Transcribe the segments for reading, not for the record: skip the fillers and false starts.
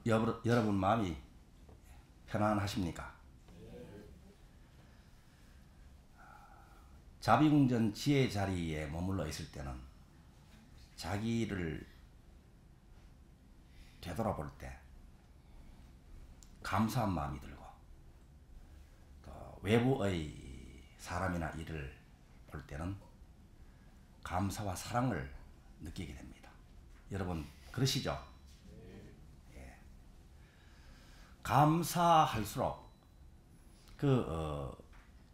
여러분 마음이 편안하십니까? 자비궁전 지혜 자리에 머물러 있을 때는 자기를 되돌아볼 때 감사한 마음이 들고, 또 외부의 사람이나 일을 볼 때는 감사와 사랑을 느끼게 됩니다. 여러분 그러시죠? 예. 감사할수록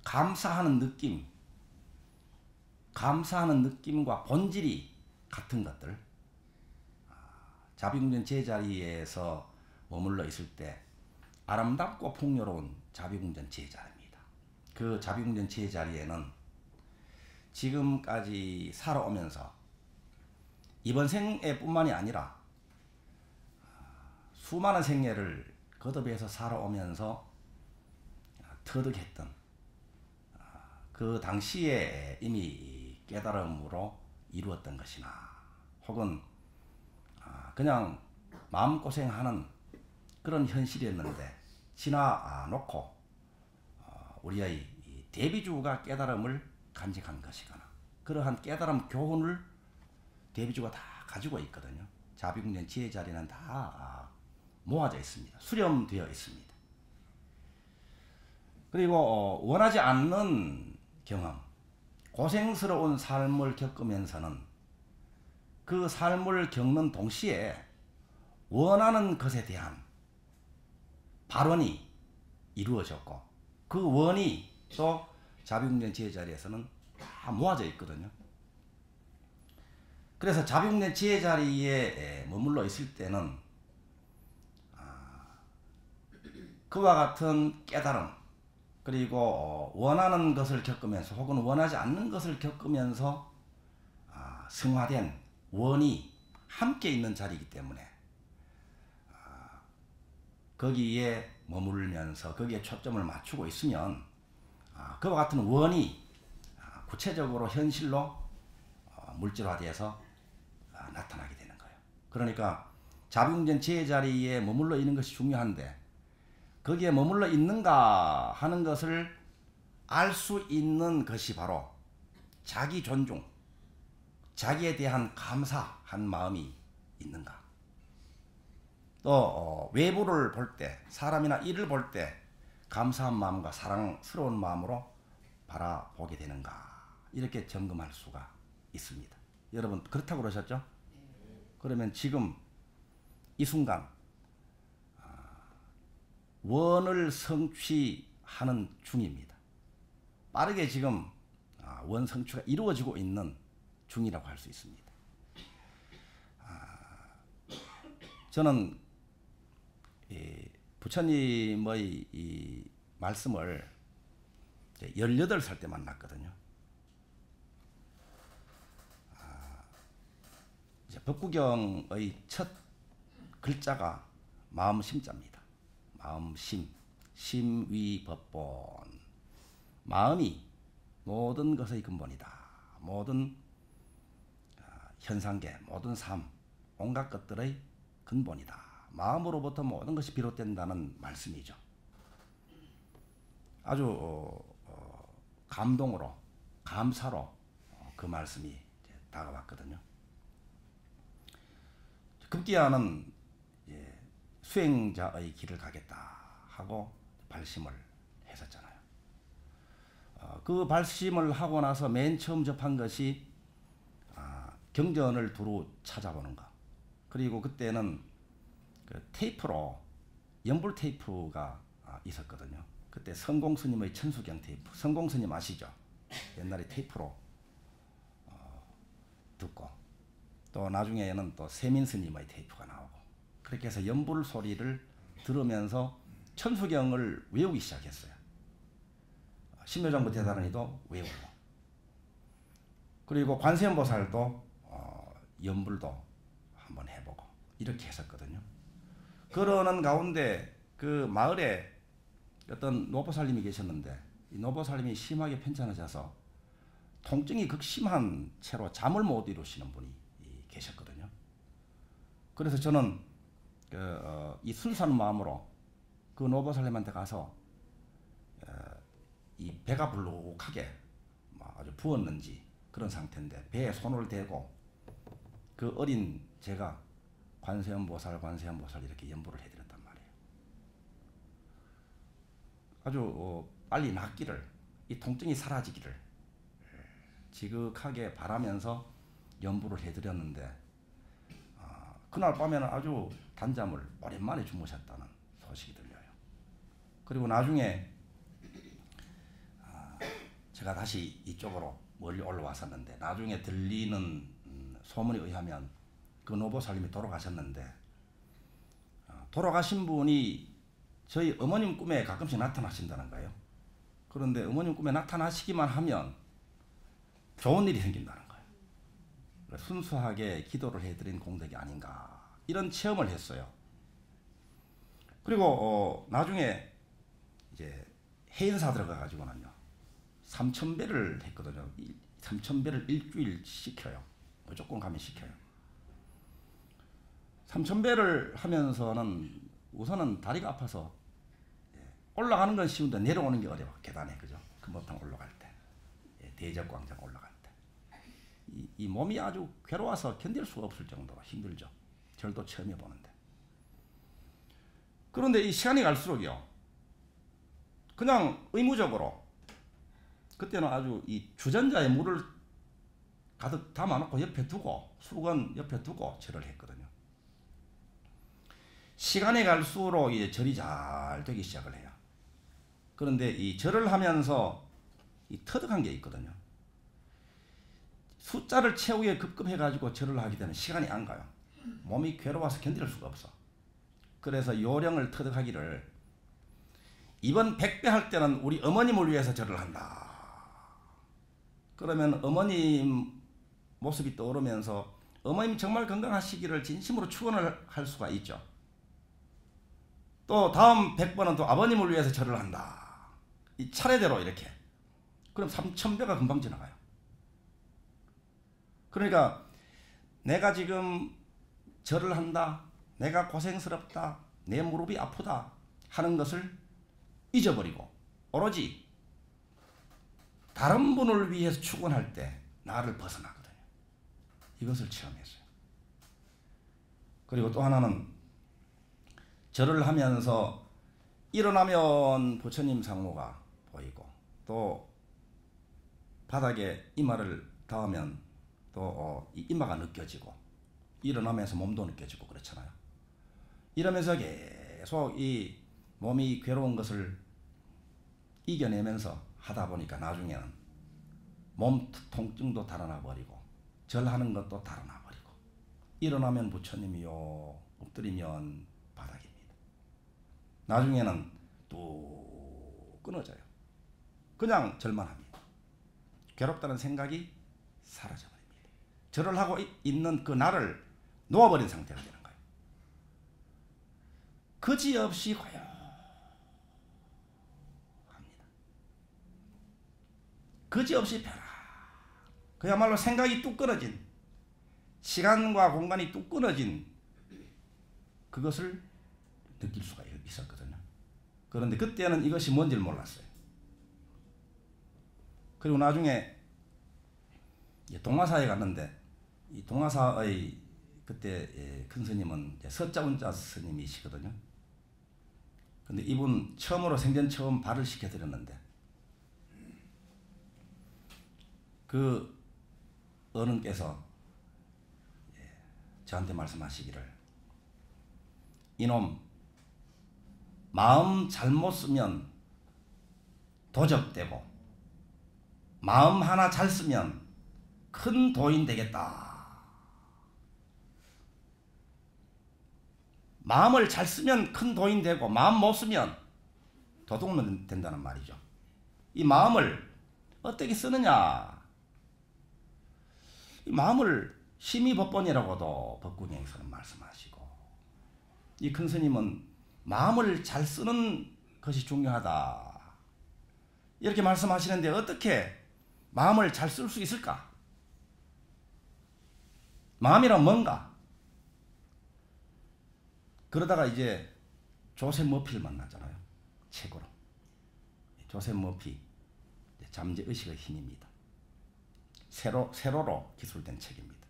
감사하는 느낌과 본질이 같은 것들, 자비궁전 제자리에서 머물러 있을 때 아름답고 풍요로운 자비궁전 제자리입니다. 그 자비궁전 제자리에는 지금까지 살아오면서 이번 생애 뿐만이 아니라 수많은 생애를 거듭해서 살아오면서 터득했던 그 당시에 이미 깨달음으로 이루었던 것이나, 혹은 그냥 마음고생하는 그런 현실이었는데 지나놓고 우리의 대비주가 깨달음을 간직한 것이거나, 그러한 깨달음 교훈을 대비주가 다 가지고 있거든요. 자비궁전 지혜 자리는 다 모아져 있습니다. 수렴되어 있습니다. 그리고 원하지 않는 경험, 고생스러운 삶을 겪으면서는 그 삶을 겪는 동시에 원하는 것에 대한 발원이 이루어졌고, 그 원이 또 자비궁전 지혜 자리에서는 다 모아져 있거든요. 그래서 자비궁전 지혜 자리에 머물러 있을 때는 그와 같은 깨달음, 그리고 원하는 것을 겪으면서 혹은 원하지 않는 것을 겪으면서 승화된 원이 함께 있는 자리이기 때문에 거기에 머물면서 거기에 초점을 맞추고 있으면 그와 같은 원이 구체적으로 현실로 물질화되어서 나타나게 되는 거예요. 그러니까 자비궁전 지혜 자리에 머물러 있는 것이 중요한데, 거기에 머물러 있는가 하는 것을 알 수 있는 것이 바로 자기 존중, 자기에 대한 감사한 마음이 있는가, 또 외부를 볼 때, 사람이나 일을 볼 때 감사한 마음과 사랑스러운 마음으로 바라보게 되는가, 이렇게 점검할 수가 있습니다. 여러분 그렇다고 그러셨죠? 그러면 지금 이 순간 원을 성취하는 중입니다. 빠르게 지금 원 성취가 이루어지고 있는 중이라고 할 수 있습니다. 저는 부처님의 이 말씀을 18살 때 만났거든요. 법구경의 첫 글자가 마음심자입니다. 마음심, 심위법본. 마음이 모든 것의 근본이다. 모든 현상계, 모든 삶, 온갖 것들의 근본이다. 마음으로부터 모든 것이 비롯된다는 말씀이죠. 아주 감동으로, 감사로 그 말씀이 다가왔거든요. 급기야는 수행자의 길을 가겠다 하고 발심을 했었잖아요. 그 발심을 하고 나서 맨 처음 접한 것이 경전을 두루 찾아보는 것. 그리고 그때는 그 테이프로, 연불 테이프가 있었거든요. 그때 성공스님의 천수경 테이프, 성공스님 아시죠? 옛날에 테이프로 듣고, 또 나중에는 또 세민스님의 테이프가 나오고, 그렇게 해서 연불 소리를 들으면서 천수경을 외우기 시작했어요. 신묘장부 대단원이도 외우고, 그리고 관세음보살도 연불도 한번 해보고, 이렇게 했었거든요. 그러는 가운데 그 마을에 어떤 노보살님이 계셨는데, 이 노보살님이 심하게 편찮으셔서 통증이 극심한 채로 잠을 못 이루시는 분이 계셨거든요. 그래서 저는 이 순수한 마음으로 그 노보살님한테 가서 이 배가 불룩하게 아주 부었는지 그런 상태인데 배에 손을 대고 그 어린 제가 관세음보살 이렇게 연부를 해드렸단 말이에요. 아주 빨리 낫기를, 이 통증이 사라지기를 지극하게 바라면서 연부를 해드렸는데 그날 밤에는 아주 단잠을 오랜만에 주무셨다는 소식이 들려요. 그리고 나중에 제가 다시 이쪽으로 멀리 올라왔었는데 나중에 들리는 소문에 의하면 그 노보살님이 돌아가셨는데 돌아가신 분이 저희 어머님 꿈에 가끔씩 나타나신다는 거예요. 그런데 어머님 꿈에 나타나시기만 하면 좋은 일이 생긴다는 거예요. 순수하게 기도를 해드린 공덕이 아닌가 이런 체험을 했어요. 그리고 나중에 이제 해인사 들어가 가지고는요 3000배를 했거든요. 3000배를 일주일 시켜요. 무조건 가면 시켜요. 3000배를 하면서는 우선은 다리가 아파서 올라가는 건 쉬운데 내려오는 게 어려워. 계단에 그죠? 금보탕 올라갈 때, 대적광장 올라갈 때, 이 몸이 아주 괴로워서 견딜 수가 없을 정도로 힘들죠. 절도 처음 해보는데. 그런데 이 시간이 갈수록요, 그냥 의무적으로 그때는 아주 이 주전자에 물을 가득 담아놓고 옆에 두고 수건 옆에 두고 절을 했거든요. 시간이 갈수록 이제 절이 잘 되기 시작을 해요. 그런데 이 절을 하면서 이 터득한 게 있거든요. 숫자를 채우기에 급급해가지고 절을 하게 되면 시간이 안 가요. 몸이 괴로워서 견딜 수가 없어. 그래서 요령을 터득하기를 이번 100배 할 때는 우리 어머님을 위해서 절을 한다. 그러면 어머님 모습이 떠오르면서 어머님 정말 건강하시기를 진심으로 축원을 할 수가 있죠. 또 다음 100번은 또 아버님을 위해서 절을 한다. 이 차례대로 이렇게. 그럼 3000배가 금방 지나가요. 그러니까 내가 지금 절을 한다. 내가 고생스럽다. 내 무릎이 아프다. 하는 것을 잊어버리고 오로지 다른 분을 위해서 축원할 때 나를 벗어나거든요. 이것을 체험했어요. 그리고 또 하나는 절을 하면서 일어나면 부처님 상모가 보이고 또 바닥에 이마를 닿으면 또 이마가 느껴지고 일어나면서 몸도 느껴지고 그렇잖아요. 이러면서 계속 이 몸이 괴로운 것을 이겨내면서 하다 보니까 나중에는 몸 통증도 달아나 버리고 절하는 것도 달아나 버리고 일어나면 부처님이요 엎드리면 바닥입니다. 나중에는 또 끊어져요. 그냥 절만 합니다. 괴롭다는 생각이 사라져버립니다. 절을 하고 있는 그 나를 놓아버린 상태가 되는 거예요. 그지없이 고요합니다. 그지없이 펴라. 그야말로 생각이 뚝 끊어진, 시간과 공간이 뚝 끊어진 그것을 느낄 수가 있었거든요. 그런데 그때는 이것이 뭔지를 몰랐어요. 그리고 나중에 동화사에 갔는데 이 동화사의 그때 큰 스님은 서자운자 스님이시거든요. 근데 이분 처음으로 생전 처음 발을 시켜드렸는데 그 어른께서 저한테 말씀하시기를 이놈 마음 잘못 쓰면 도적되고 마음 하나 잘 쓰면 큰 도인 되겠다. 마음을 잘 쓰면 큰 도인 되고 마음 못 쓰면 도둑놈 된다는 말이죠. 이 마음을 어떻게 쓰느냐. 이 마음을 심의법본이라고도 법국행에서는 말씀하시고 이 큰 스님은 마음을 잘 쓰는 것이 중요하다. 이렇게 말씀하시는데 어떻게 마음을 잘 쓸 수 있을까? 마음이란 뭔가? 그러다가 이제 조셉 머피를 만나잖아요. 책으로. 조셉 머피 잠재의식의 힘입니다. 세로로 기술된 책입니다.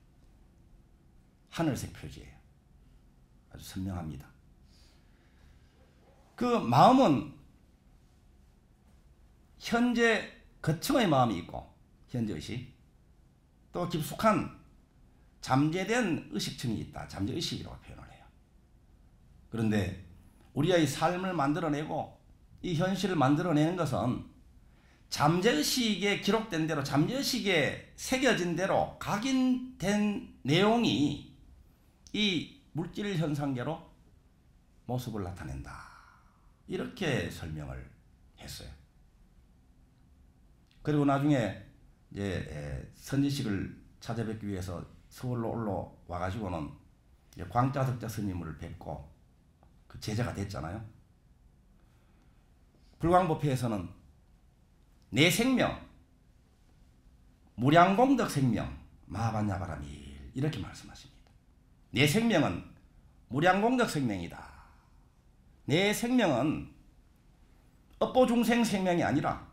하늘색 표지예요. 아주 선명합니다. 그 마음은 현재 거층의 마음이 있고 현재의식, 또 깊숙한 잠재된 의식층이 있다. 잠재의식이라고 표현을 해요. 그런데 우리의 삶을 만들어내고 이 현실을 만들어내는 것은 잠재의식에 기록된 대로, 잠재의식에 새겨진 대로 각인된 내용이 이 물질 현상계로 모습을 나타낸다. 이렇게 설명을 했어요. 그리고 나중에 이제 선지식을 찾아뵙기 위해서 서울로 올라와가지고는 광자덕자 스님을 뵙고 그 제자가 됐잖아요. 불광법회에서는 내 생명, 무량공덕 생명, 마하반야바라밀 이렇게 말씀하십니다. 내 생명은 무량공덕 생명이다. 내 생명은 업보중생 생명이 아니라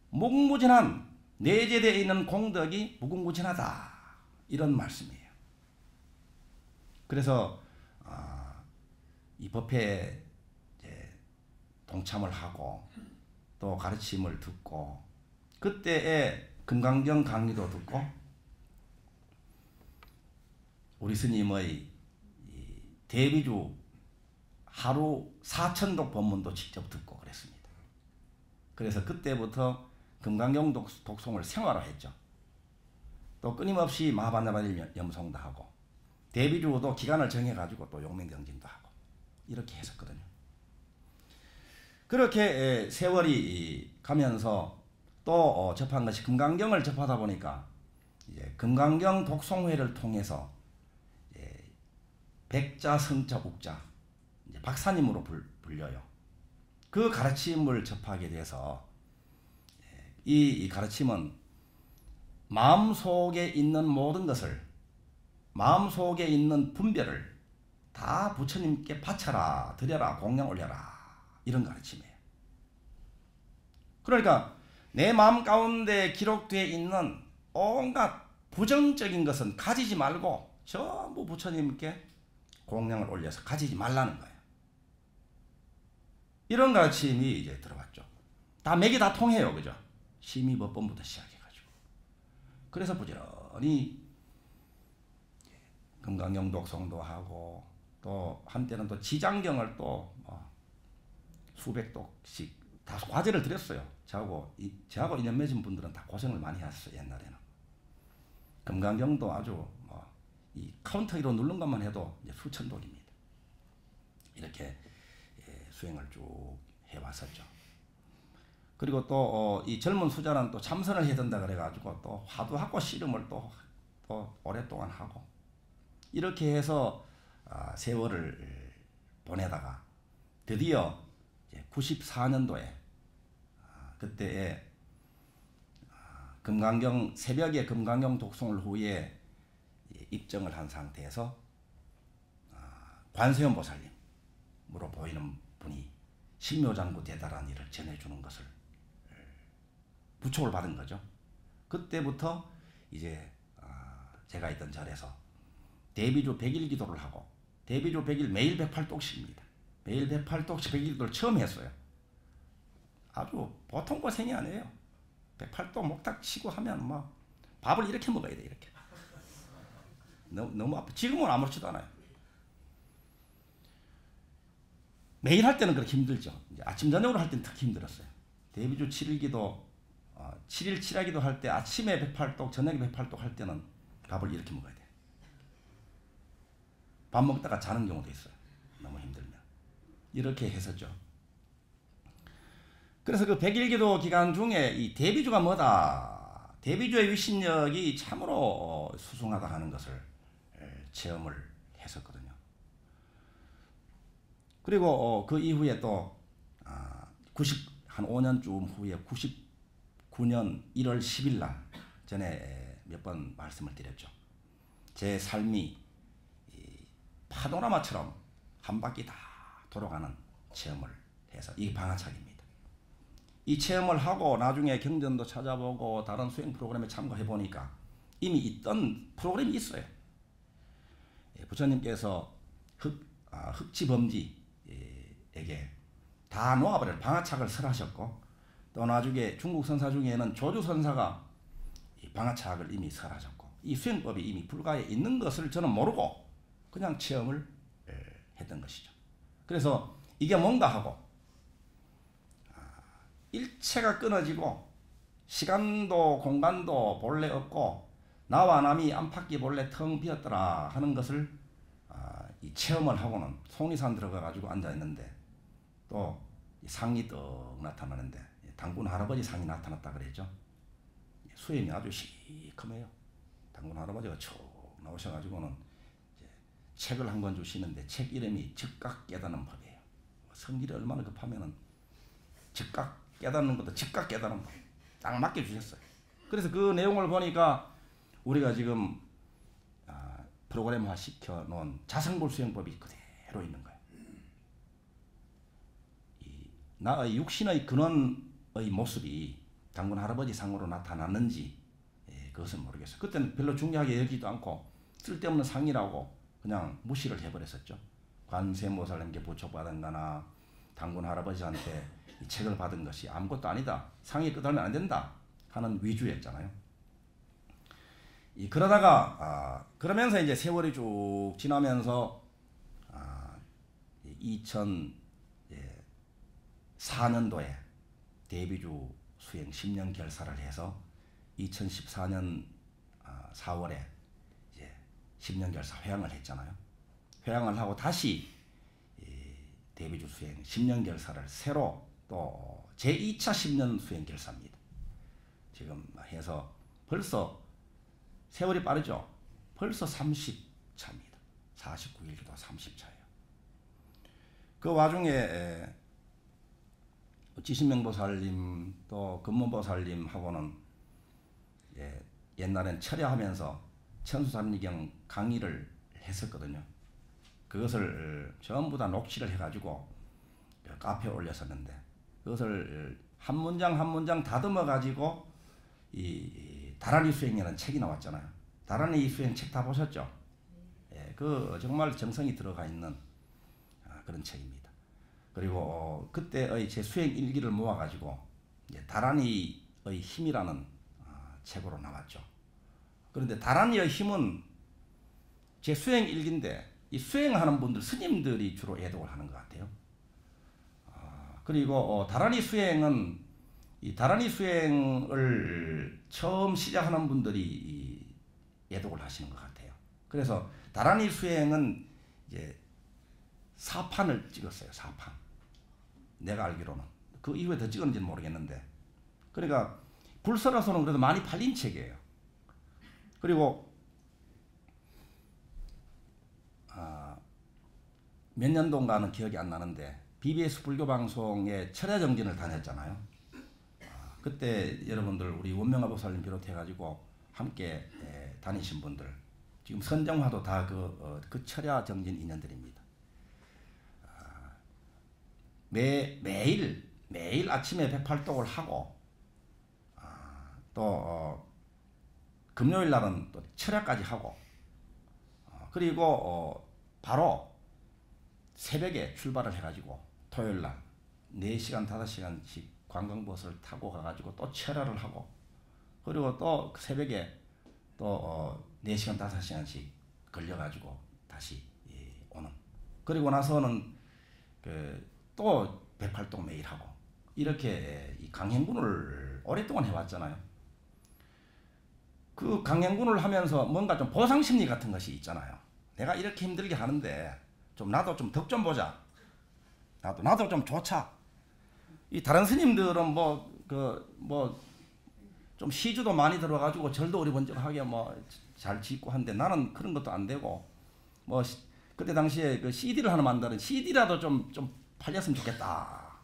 무궁무진한 내재되어 있는 공덕이 무궁무진하다. 이런 말씀이에요. 그래서 이 법회에 동참을 하고 또 가르침을 듣고 그때의 금강경 강의도 듣고 우리 스님의 대비주 하루 4,000독 법문도 직접 듣고 그랬습니다. 그래서 그때부터 금강경 독송을 생활화했죠. 또 끊임없이 마하반야바릴 염송도 하고 대비주도 기간을 정해가지고 또 용맹정진도 하고 이렇게 했었거든요. 그렇게 세월이 가면서 또 접한 것이 금강경을 접하다 보니까 이제 금강경 독송회를 통해서 백자, 성자, 욱자 이제 박사님으로 불려요. 그 가르침을 접하게 돼서 이 가르침은 마음속에 있는 모든 것을, 마음속에 있는 분별을 다 부처님께 바쳐라, 드려라, 공양 올려라 이런 가르침이에요. 그러니까 내 마음 가운데 기록되어 있는 온갖 부정적인 것은 가지지 말고 전부 부처님께 공양을 올려서 가지지 말라는 거예요. 이런 가르침이 이제 들어왔죠. 다 맥이 다 통해요. 그죠? 심의법본부터 시작해가지고. 그래서 부지런히 금강경 독송도 하고 또 한때는 또 지장경을 또 수백 독씩 다 과제를 드렸어요. 저하고 인연 맺은 분들은 다 고생을 많이 했어요. 옛날에는. 금강경도 아주 이 카운터기로 누른 것만 해도 이제 수천 독입니다. 이렇게 수행을 쭉 해왔었죠. 그리고 또 이 젊은 수자는 또 참선을 해야 된다 그래가지고 또 화두학고 씨름을 또 오랫동안 하고 이렇게 해서 세월을 보내다가 드디어 94년도에 그때에 금강경 새벽에 금강경 독송을 후에 입정을 한 상태에서 관세음 보살님으로 보이는 분이 신묘장구 대단한 일을 전해주는 것을 부촉을 받은 거죠. 그때부터 이제 제가 있던 절에서 대비주 100일 기도를 하고 대비주 100일 매일 108독씩입니다. 매일 108독씩 100일 기도를 처음 했어요. 아주 보통 고생이 아니에요. 108독 목탁 치고 하면 막 밥을 이렇게 먹어야 돼. 이렇게. 너무 아파. 지금은 아무렇지도 않아요. 매일 할 때는 그렇게 힘들죠. 이제 아침 저녁으로 할 때는 특히 힘들었어요. 대비주 7일기도 7일 7하기도 할 때 아침에 108독 저녁에 108독 할 때는 밥을 이렇게 먹어야 돼. 밥 먹다가 자는 경우도 있어요. 너무 힘들면. 이렇게 했었죠. 그래서 그 100일기도 기간 중에 이 대비주가 뭐다. 대비주의 위신력이 참으로 수승하다 하는 것을 체험을 했었거든요. 그리고 그 이후에 또 한 5년쯤 후에 99년 1월 10일 날 전에 몇 번 말씀을 드렸죠. 제 삶이 파노라마처럼 한 바퀴 다 돌아가는 체험을 해서 이게 방아착입니다. 이 체험을 하고 나중에 경전도 찾아보고 다른 수행 프로그램에 참가해 보니까 이미 있던 프로그램이 있어요. 부처님께서 흑지범지에게 다 놓아버릴 방아착을 설하셨고, 또 나중에 중국 선사 중에는 조주 선사가 이 방아착을 이미 설하셨고, 이 수행법이 이미 불가에 있는 것을 저는 모르고 그냥 체험을 했던 것이죠. 그래서 이게 뭔가 하고 일체가 끊어지고 시간도 공간도 본래 없고 나와 남이 안팎이 본래 텅 비었더라 하는 것을 이 체험을 하고는 속리산 들어가 가지고 앉아 있는데 또 상이 떡 나타나는데 당군 할아버지 상이 나타났다 그랬죠. 수행이 아주 시커매요. 당군 할아버지가 쭉 나오셔가지고는 책을 한 권 주시는데 책 이름이 즉각 깨닫는 법이에요. 성질이 얼마나 급하면은 즉각 깨닫는 것도 즉각 깨닫는 법 딱 맡겨 주셨어요. 그래서 그 내용을 보니까 우리가 지금 프로그램화 시켜 놓은 자성불 수행법이 그대로 있는 거예요. 나의 육신의 근원의 모습이 당군 할아버지 상으로 나타났는지 그것은 모르겠어요. 그때는 별로 중요하게 여기지도 않고 쓸데없는 상이라고 그냥 무시를 해버렸었죠. 관세음보살님께 부촉받은 거나 당군 할아버지한테 이 책을 받은 것이 아무것도 아니다. 상이 끝나면 안 된다 하는 위주였잖아요. 그러면서 이제 세월이 쭉 지나면서 2004년도에 대비주 수행 10년 결사를 해서 2014년 4월에 이제 10년 결사 회항을 했잖아요. 회항을 하고 다시 대비주 수행 10년 결사를 새로 또 제2차 10년 수행 결사입니다. 지금 해서 벌써 세월이 빠르죠. 벌써 30차입니다. 49일도 30차예요. 그 와중에 지신명보살님 또 금문보살님하고는 옛날엔 철야하면서 천수산리경 강의를 했었거든요. 그것을 전부 다 녹취를 해가지고 카페에 올렸었는데 그것을 한 문장 한 문장 다듬어 가지고 이 다라니 수행이라는 책이 나왔잖아요. 다라니 수행 책 다 보셨죠? 그 정말 정성이 들어가 있는 그런 책입니다. 그리고 그때의 제 수행 일기를 모아가지고 다라니의 힘이라는 책으로 나왔죠. 그런데 다라니의 힘은 제 수행 일기인데 이 수행하는 분들 스님들이 주로 애독을 하는 것 같아요. 그리고 다라니 수행은 이 다라니 수행을 처음 시작하는 분들이 애독을 하시는 것 같아요. 그래서 다라니 수행은 이제 4판을 찍었어요. 4판. 내가 알기로는 그 이후에 더 찍었는지는 모르겠는데, 그러니까 불설에서는 그래도 많이 팔린 책이에요. 그리고 몇 년도인가는 기억이 안 나는데 BBS 불교방송에 철야정진을 다녔잖아요. 그때 여러분들 우리 원명화 보살님 비롯해가지고 함께 다니신 분들 지금 선정화도 다 그 철야정진 인연들입니다. 매일 아침에 108독을 하고 또 금요일 날은 또 철야까지 하고 그리고 바로 새벽에 출발을 해가지고 토요일 날 4시간 5시간씩 관광버스를 타고 가가지고 또 철야를 하고 그리고 또 새벽에 또 4시간 5시간씩 걸려가지고 다시 오는. 그리고 나서는 또 108독 매일 하고 이렇게 이 강행군을 오랫동안 해왔잖아요. 그 강행군을 하면서 뭔가 좀 보상심리 같은 것이 있잖아요. 내가 이렇게 힘들게 하는데 좀 나도 좀 덕 좀 보자. 나도 좀 좋자. 이 다른 스님들은 좀 시주도 많이 들어가지고 절도 어리번쩍하게 잘 짓고 한데 나는 그런 것도 안 되고 그때 당시에 그 CD를 하나 만드는 CD라도 좀 팔렸으면 좋겠다.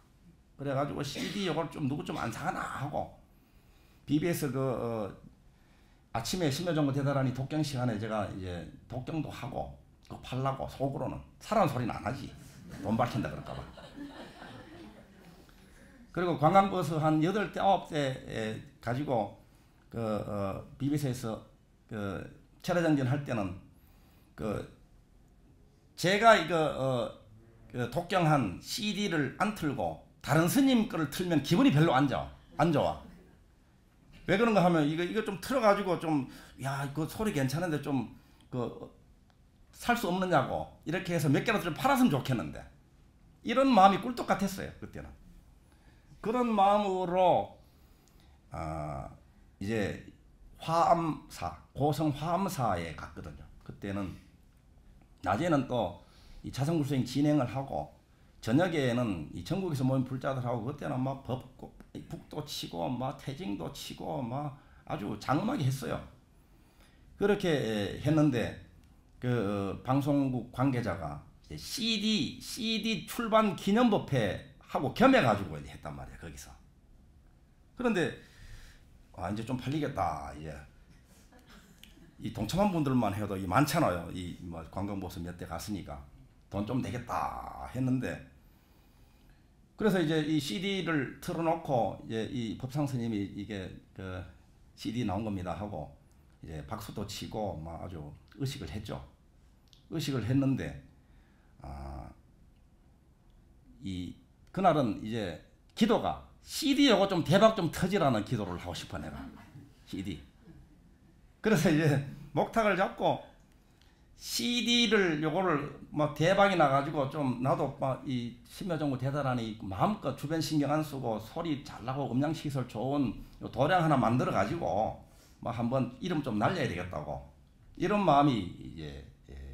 그래가지고 CD 이걸 좀 누구 좀 안 사가나 하고 BBS 아침에 심야정보 대다라니 독경 시간에 제가 이제 독경도 하고 그거 팔라고 속으로는. 사람 소리는 안 하지. 돈 밝힌다 그럴까봐. 그리고 관광버스 한 8대 9대 가지고 BBC에서 체라정진 할 때는 제가 이거 독경한 CD를 안 틀고 다른 스님 거를 틀면 기분이 별로 안 좋아. 왜 그런가 하면 이거 좀 틀어가지고 좀 야 그 소리 괜찮은데 좀 살 수 없느냐고 이렇게 해서 몇 개라도 좀 팔았으면 좋겠는데 이런 마음이 꿀떡 같았어요 그때는. 그런 마음으로 이제 고성 화엄사에 갔거든요. 그때는 낮에는 또 이 자선굴수행 진행을 하고 저녁에는 이 전국에서 모인 불자들하고 그때는 막 북도 치고 막 태징도 치고 막 아주 장엄하게 했어요. 그렇게 했는데 방송국 관계자가 CD 출반 기념법회 하고 겸해가지고 했단 말이야 거기서. 그런데 이제 좀 팔리겠다. 이제 이 동참한 분들만 해도 많잖아요. 이 뭐 관광버스 몇 대 갔으니까 돈 좀 되겠다 했는데, 그래서 이제 이 CD를 틀어놓고 이제 이 법상 스님이 이게 CD 나온 겁니다 하고 이제 박수도 치고 막 아주 의식을 했죠. 의식을 했는데 그날은 이제 기도가 CD 요거 좀 대박 좀 터지라는 기도를 하고 싶어 내가. CD. 그래서 이제 목탁을 잡고 CD를 요거를 막 대박이 나가지고 좀 나도 막 이 심야정부 대단하니 마음껏 주변 신경 안 쓰고 소리 잘 나고 음향시설 좋은 도량 하나 만들어 가지고 막 한번 이름 좀 날려야 되겠다고 이런 마음이 이제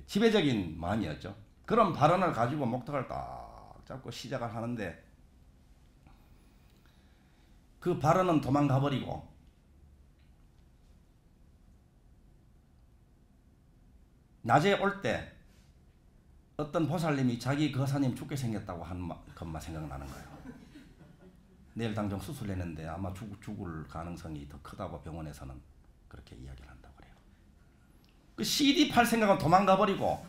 지배적인 마음이었죠. 그런 발언을 가지고 목탁을 딱 잡고 시작을 하는데 그 발언은 도망가 버리고 낮에 올 때 어떤 보살님이 자기 거사님 죽게 생겼다고 한 것만 생각나는 거예요. 내일 당장 수술했는데 아마 죽을 가능성이 더 크다고 병원에서는 그렇게 이야기를 한다고 그래요. 그 CD 팔 생각은 도망가 버리고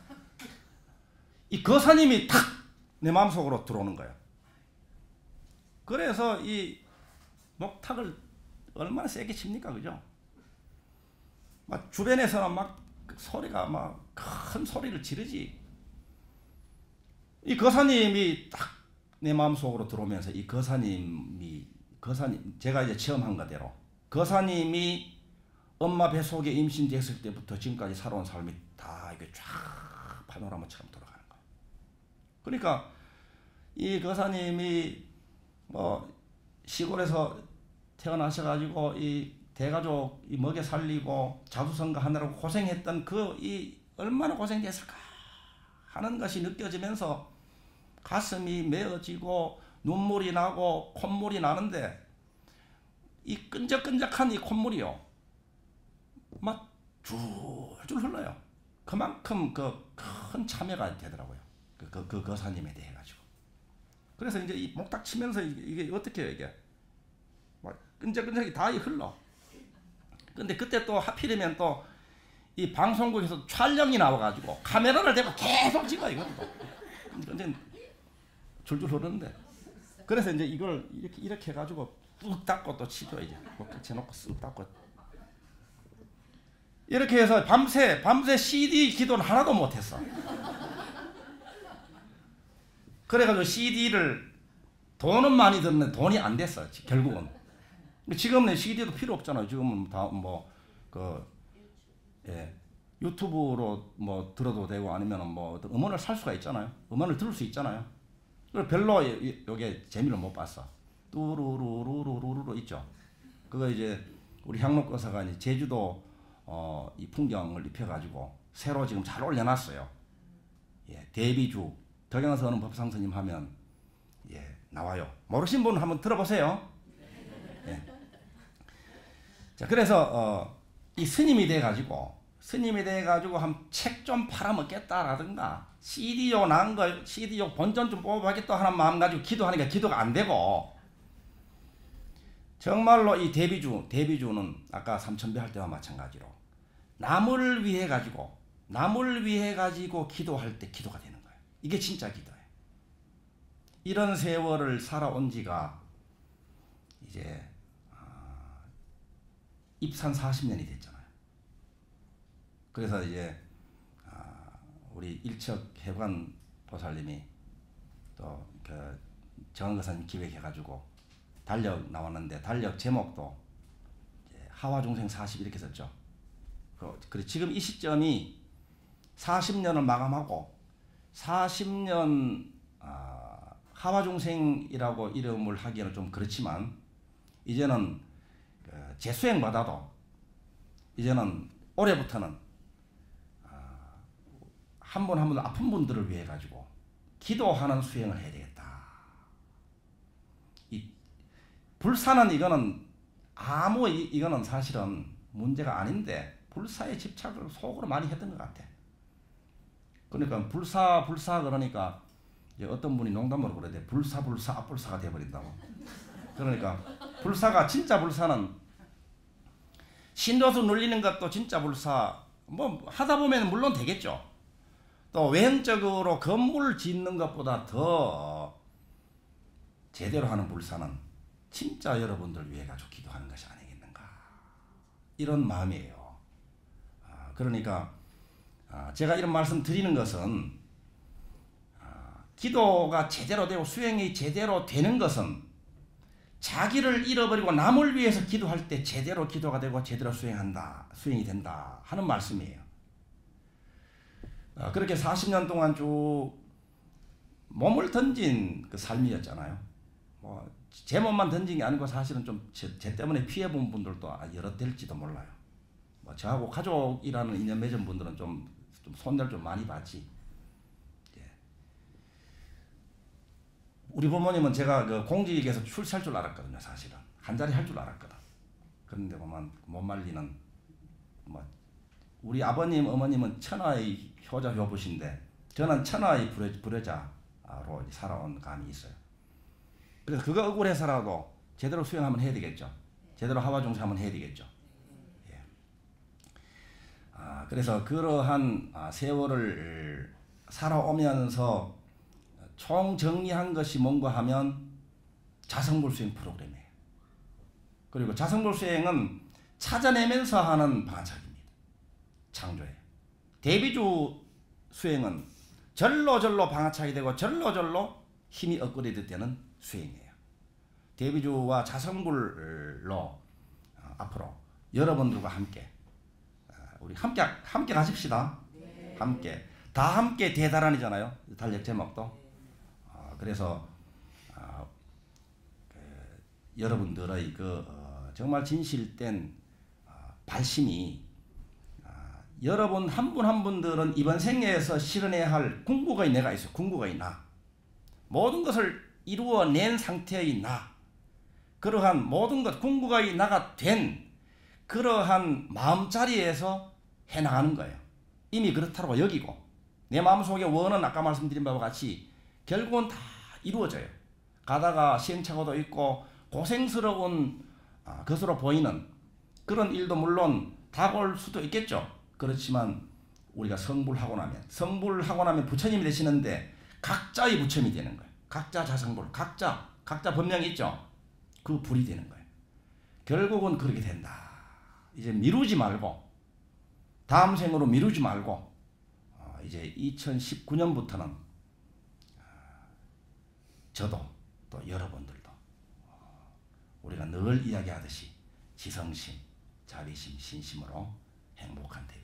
이 거사님이 탁 내 마음속으로 들어오는 거예요. 그래서 이 목탁을 얼마나 세게 칩니까, 그죠? 막 주변에서는 막 소리가 막 큰 소리를 지르지. 이 거사님이 딱 내 마음속으로 들어오면서 이 거사님 제가 이제 체험한 거대로 거사님이 엄마 뱃속에 임신됐을 때부터 지금까지 살아온 삶이 다 이게 쫙 파노라마처럼 돌아가는 거예요. 그러니까 이 거사님이 뭐 시골에서 태어나셔가지고 이 대가족 이 먹여 살리고 자수성가 하느라고 고생했던 이 얼마나 고생됐을까 하는 것이 느껴지면서 가슴이 메어지고 눈물이 나고 콧물이 나는데 이 끈적끈적한 이 콧물이요 막 줄줄 흘러요. 그만큼 큰 참여가 되더라고요. 그 거사님에 대해 가지고. 그래서 이제 이 목탁 치면서 이게 어떻게 해요 이게 막 끈적끈적이 다 흘러. 근데 그때 또 하필이면 또 이 방송국에서 촬영이 나와가지고 카메라를 대고 계속 찍어 이것도. 근데 줄줄 흐르는데. 그래서 이제 이걸 이렇게 해가지고 뚝 닦고 또 치죠 이제. 목탁 놓고 쓱 닦고. 이렇게 해서 밤새 CD 기도는 하나도 못했어. 그래가지고 CD를 돈은 많이 들었는데 돈이 안 됐어 결국은. 지금은 CD도 필요 없잖아요. 지금은 다 유튜브로 뭐 들어도 되고 아니면 뭐 음원을 살 수가 있잖아요. 음원을 들을 수 있잖아요. 그리고 별로 요게 재미를 못 봤어. 뚜루루루루루루 있죠. 그거 이제 우리 향록거사가 이제 제주도 이 풍경을 입혀가지고 새로 지금 잘 올려놨어요. 예, 데뷔주 덕양에서 오는 법상스님 하면 나와요. 모르신 분은 한번 들어보세요. 예. 자, 그래서 이 스님이 돼가지고 한 책 좀 팔아먹겠다라든가 CD요 나은 거 CD요 본전 좀 뽑아보겠다 하는 마음 가지고 기도하니까 기도가 안 되고 정말로 이 데뷔주는 아까 삼천배 할 때와 마찬가지로 남을 위해 가지고 남을 위해 가지고 기도할 때 기도가 되는 거예요. 이게 진짜 기도예요. 이런 세월을 살아온 지가 이제 입산 40년이 됐잖아요. 그래서 이제 우리 일척 해관 보살님이 또 그 정원거사님 기획해가지고 달력 나왔는데 달력 제목도 하와중생 40 이렇게 썼죠. 그리고 지금 이 시점이 40년을 마감하고 40년 하와중생이라고 이름을 하기에는 좀 그렇지만 이제는 재수행 받아도 이제는 올해부터는 한 분 한 분 아픈 분들을 위해 가지고 기도하는 수행을 해야 되겠다. 이 불사는 이거는 이거는 사실은 문제가 아닌데 불사에 집착을 속으로 많이 했던 것 같아. 그러니까 불사 그러니까 이제 어떤 분이 농담으로 그러대. 불사 앞불사가 돼버린다고. 그러니까 불사가 진짜 불사는 신도수 눌리는 것도 진짜 불사 뭐 하다 보면 물론 되겠죠. 또 외형적으로 건물을 짓는 것보다 더 제대로 하는 불사는 진짜 여러분들 위해 가지고 기도하는 것이 아니겠는가 이런 마음이에요. 그러니까 제가 이런 말씀 드리는 것은 기도가 제대로 되고 수행이 제대로 되는 것은 자기를 잃어버리고 남을 위해서 기도할 때 제대로 기도가 되고 제대로 수행이 된다 하는 말씀이에요. 그렇게 40년 동안 쭉 몸을 던진 그 삶이었잖아요. 뭐 제 몸만 던진 게 아니고 사실은 좀 제 때문에 피해본 분들도 여러 될지도 몰라요. 뭐 저하고 가족이라는 인연 맺은 분들은 좀 손해를 좀 많이 봤지. 우리 부모님은 제가 그 공직에서 출세할 줄 알았거든요. 사실은 한 자리 할 줄 알았거든. 그런데 보면 못 말리는 뭐 우리 아버님 어머님은 천하의 효자 효부신데 저는 천하의 불효자로 살아온 감이 있어요. 그래서 그거 억울해서라도 제대로 수행하면 해야 되겠죠. 제대로 하와중생 하면 해야 되겠죠. 예. 그래서 그러한 세월을 살아오면서 총 정리한 것이 뭔가 하면 자성불수행 프로그램이에요. 그리고 자성불수행은 찾아내면서 하는 방차기입니다. 창조예요. 대비주 수행은 절로 방아차게 되고 절로 힘이 업그레이드 되는 수행이에요. 대비주와 자성불로 앞으로 여러분들과 함께 우리 함께 가십시다. 네. 함께 대단한이잖아요. 달력 제목도. 그래서 여러분들의 정말 진실된 발심이 여러분 한 분 한 분들은 이번 생애에서 실현해야 할 궁극의 내가 있어요. 궁극의 나. 모든 것을 이루어낸 상태의 나. 그러한 모든 것 궁극의 나가 된 그러한 마음자리에서 해나가는 거예요. 이미 그렇다고 여기고 내 마음속의 원은 아까 말씀드린 바와 같이 결국은 다 이루어져요. 가다가 시행착오도 있고 고생스러운 것으로 보이는 그런 일도 물론 다가올 수도 있겠죠. 그렇지만 우리가 성불하고 나면 부처님이 되시는데 각자의 부처님이 되는 거예요. 각자 자성불, 각자 법명이 있죠. 그 불이 되는 거예요. 결국은 그렇게 된다. 이제 미루지 말고 다음 생으로 미루지 말고 이제 2019년부터는 저도 또 여러분들도 우리가 늘 이야기하듯이 지성심, 자비심, 신심으로 행복한 대